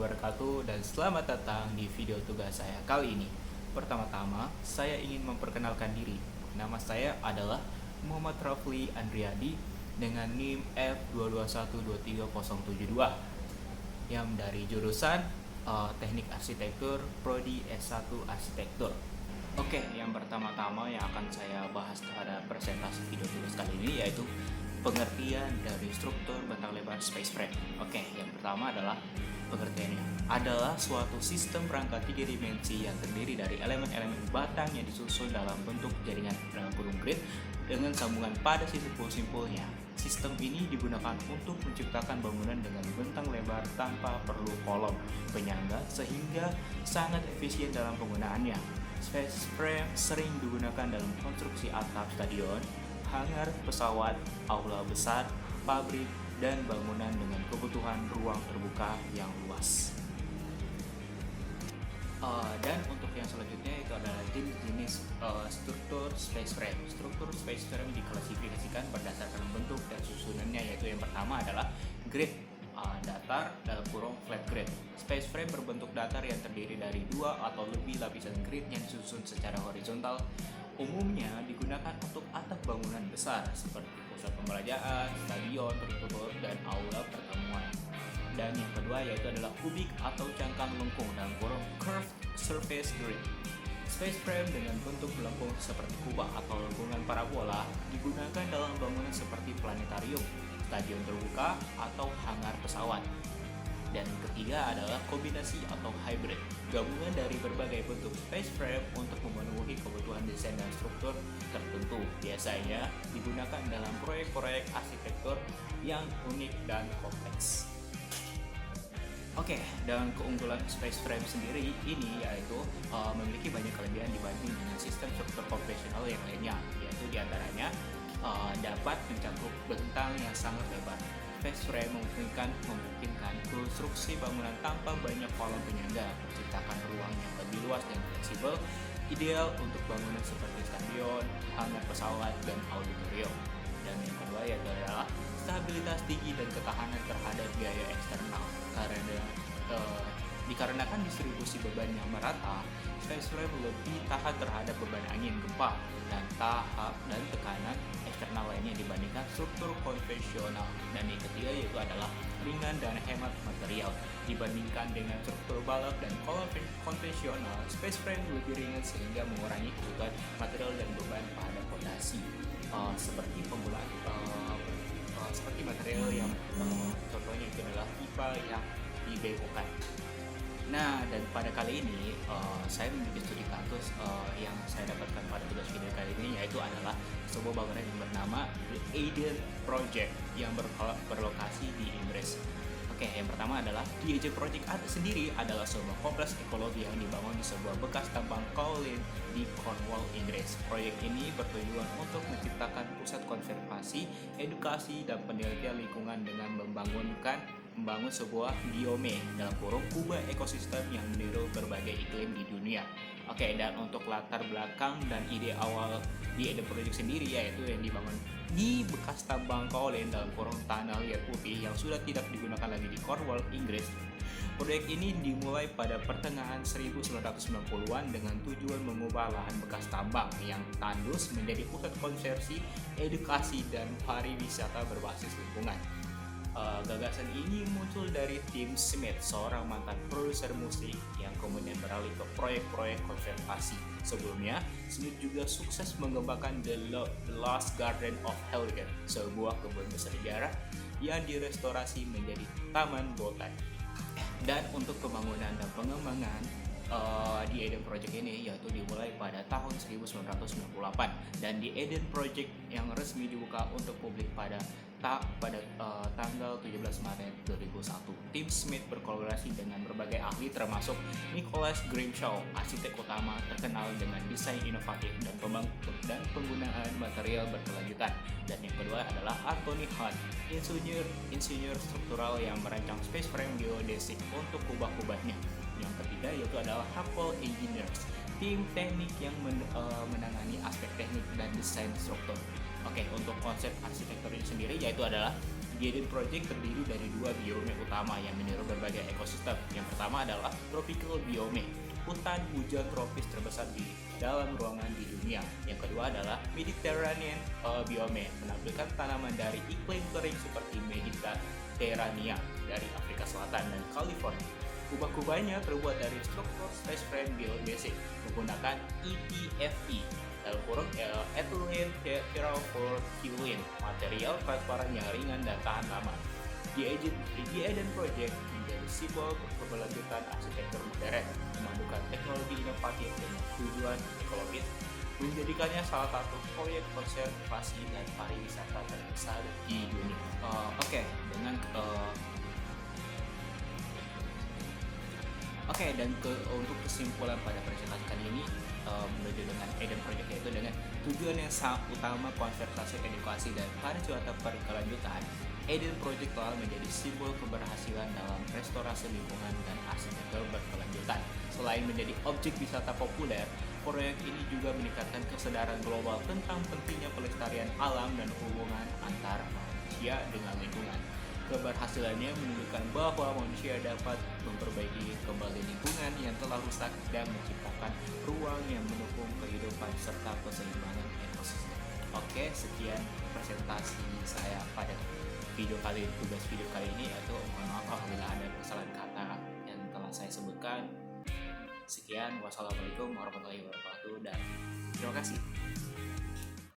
wabarakatuh dan selamat datang di video tugas saya kali ini. Pertama-tama, saya ingin memperkenalkan diri. Nama saya adalah Muhammad Rafli Andriadi dengan NIM F221237072 yang dari jurusan Teknik Arsitektur Prodi S1 Arsitektur. Oke, yang pertama-tama yang akan saya bahas pada presentasi video tugas kali ini yaitu pengertian dari struktur bentang lebar space frame. Oke, yang pertama adalah pengertiannya adalah suatu sistem rangka 3 dimensi yang terdiri dari elemen-elemen batang yang disusun dalam bentuk jaringan dalam kurung grid dengan sambungan pada simpul-simpulnya. Sistem ini digunakan untuk menciptakan bangunan dengan bentang lebar tanpa perlu kolom penyangga sehingga sangat efisien dalam penggunaannya. Space frame sering digunakan dalam konstruksi atap stadion, hangar pesawat, aula besar, pabrik, dan bangunan dengan kebutuhan ruang terbuka yang luas. Dan untuk yang selanjutnya itu adalah jenis-jenis struktur space frame. Struktur space frame diklasifikasikan berdasarkan bentuk dan susunannya, yaitu yang pertama adalah grid datar dalam kurung flat grid. Space frame berbentuk datar yang terdiri dari 2 atau lebih lapisan grid yang disusun secara horizontal. Umumnya digunakan untuk atap bangunan besar seperti pusat pembelajaran, stadion, tertutup, dan aula pertemuan. Dan yang kedua yaitu adalah kubik atau cangkang lengkung dalam kurung curved surface grid. Space frame dengan bentuk melengkung seperti kubah atau lengkungan parabola digunakan dalam bangunan seperti planetarium, stadion terbuka, atau hangar pesawat. Dan yang ketiga adalah kombinasi atau hybrid, gabungan dari berbagai bentuk space frame untuk memenuhi kebutuhan desain dan struktur tertentu. Biasanya digunakan dalam proyek-proyek arsitektur yang unik dan kompleks. Oke, dan keunggulan space frame sendiri ini yaitu memiliki banyak kelebihan dibanding dengan sistem struktur konvensional yang lainnya, yaitu diantaranya dapat mencakup bentang yang sangat lebar. Space frame memungkinkan konstruksi bangunan tanpa banyak kolom penyangga, menciptakan ruang yang lebih luas dan fleksibel, ideal untuk bangunan seperti stadion, hangar pesawat, dan auditorium. Dan yang kedua yaitu adalah stabilitas tinggi dan ketahanan terhadap biaya eksternal. Dikarenakan distribusi beban yang merata, space frame lebih tahan terhadap beban angin, gempa, dan tahap dan tekanan eksternal lainnya dibandingkan struktur konvensional. Dan yang ketiga yaitu adalah ringan dan hemat material. Dibandingkan dengan struktur balok dan kolom konvensional, space frame lebih ringan sehingga mengurangi kebutuhan material dan beban pada fondasi. Seperti seperti material yang contohnya itu adalah pipa yang dibengkokkan. Nah, dan pada kali ini saya memiliki studi kasus yang saya dapatkan pada tugas video kali ini, yaitu adalah sebuah bangunan yang bernama The Eden Project yang berlokasi di Inggris. Oke, yang pertama adalah The Eden Project sendiri adalah sebuah kompleks ekologi yang dibangun di sebuah bekas tambang kaolin di Cornwall, Inggris. Proyek ini bertujuan untuk menciptakan pusat konservasi, edukasi, dan penelitian lingkungan dengan membangun sebuah biome dalam kurung kubah ekosistem yang meniru berbagai iklim di dunia. Oke, dan untuk latar belakang dan ide awal di Eden Project sendiri yaitu yang dibangun di bekas tambang kaolin dalam kurung tanah liat putih yang sudah tidak digunakan lagi di Cornwall, Inggris. Proyek ini dimulai pada pertengahan 1990-an dengan tujuan mengubah lahan bekas tambang yang tandus menjadi pusat konservasi, edukasi, dan pariwisata berbasis lingkungan. Gagasan ini muncul dari Tim Smith, seorang mantan produser musik yang kemudian beralih ke proyek-proyek konservasi. Sebelumnya, Smith juga sukses mengembangkan The Lost Garden of Heligan, sebuah kebun bersejarah yang direstorasi menjadi taman botan. Dan untuk pembangunan dan pengembangan di Eden Project ini yaitu dimulai pada tahun 1998 dan di Eden Project yang resmi dibuka untuk publik pada tanggal 17 Maret 2001. Tim Smith berkolaborasi dengan berbagai ahli termasuk Nicholas Grimshaw, arsitek utama terkenal dengan desain inovatif dan penggunaan material berkelanjutan. Dan yang kedua adalah Anthony Hunt, insinyur struktural yang merancang space frame geodesik untuk kubah-kubahnya. Yang ketiga yaitu adalah Happle Engineers, tim teknik yang menangani aspek teknik dan desain struktur. Oke, untuk konsep arsitektur ini sendiri yaitu adalah The Eden Project terdiri dari dua biome utama yang meniru berbagai ekosistem. Yang pertama adalah Tropical Biome, hutan hujan tropis terbesar di dalam ruangan di dunia. Yang kedua adalah Mediterranean Biome, menampilkan tanaman dari iklim kering seperti Mediterania dari Afrika Selatan dan California. Kubah-kubahnya terbuat dari struktur space frame geodesic menggunakan EPFE dalam kurung ethylene terephthalate, material transparan yang ringan dan tahan lama. The Eden Project menjadi simbol keberlanjutan arsitektur modern, memadukan teknologi inovatif dengan tujuan ekologis, menjadikannya salah satu proyek konservasi dan pariwisata terbesar di dunia. Untuk kesimpulan pada presentasi kali ini menuju dengan Eden Project, yaitu dengan tujuan yang utama konservasi, edukasi, dan pariwisata berkelanjutan. Eden Project telah menjadi simbol keberhasilan dalam restorasi lingkungan dan arsitektur berkelanjutan. Selain menjadi objek wisata populer, proyek ini juga meningkatkan kesadaran global tentang pentingnya pelestarian alam dan hubungan antara manusia dengan lingkungan. Keberhasilannya menunjukkan bahwa manusia dapat memperbaiki kembali lingkungan yang telah rusak dan menciptakan ruang yang mendukung kehidupan serta keseimbangan ekosistem. Oke, sekian presentasi saya pada tugas video kali ini, yaitu mohon maaf apabila ada kesalahan kata yang telah saya sebutkan. Sekian, wassalamualaikum warahmatullahi wabarakatuh, dan terima kasih.